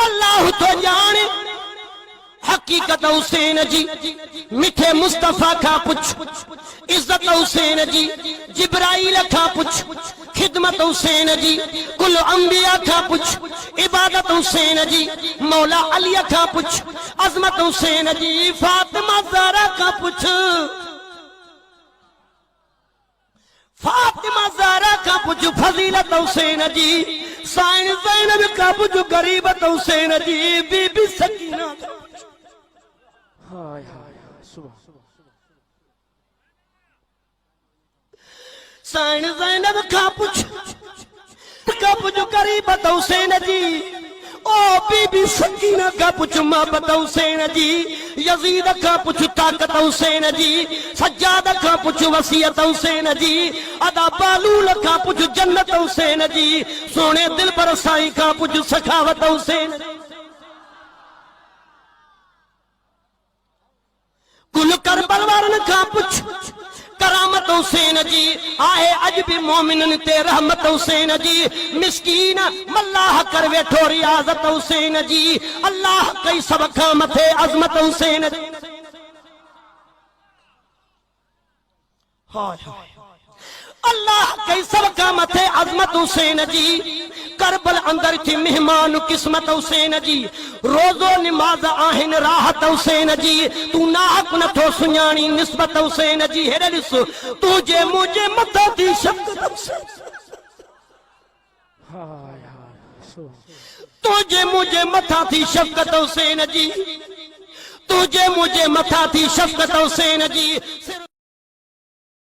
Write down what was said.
اللہ تو جانے حقیقت حسین جی میٹھے مصطفیٰ کھا پچھ عزت حسین جی جبرائیل کھا پچھ خدمت حسین جی کل انبیاء کھا پچھ عبادت حسین جی مولا علی کھا پچھ عظمت حسین جی فاطمہ زہرا کھا پچھ فاطمہ زہرا کا پچھ فضیلت حسین جی سائن زینب کا پچھ غریبت حسین جی بی بی سکینہ سائن زینب کا پچھ غریبت حسین جی او بی بی سکینہ کا پچھ محبت حسین جی یزید کا پچھ طاقت حسین جی سجاد کا پچھ وصیت حسین جی ادا بالول کا پچھ جنت حسین جی سونے دل پر سائی کا پچھ سخاوت حسین کل کربل ورن کا پچھ کرامت حسین جی آئے عجب مومنن تے رحمت حسین جی مسکین ملاح کر ویٹھو ریاضت حسین جی اللہ کئی سبق متھے عظمت حسین جی اللہ کئی سبق متھے عظمت حسین جی کربل اندر تھی مہمان قسمت حسین جی روزو نماز آہن راحت حسین جی تو ناحق نہ تھو سنیانی نسبت حسین جی ہیرلس تجھے مجھے متہ دی شفقت حسین تجھے مجھے متہ دی شفقت حسین جی تجھے مجھے متہ دی شفقت حسین جی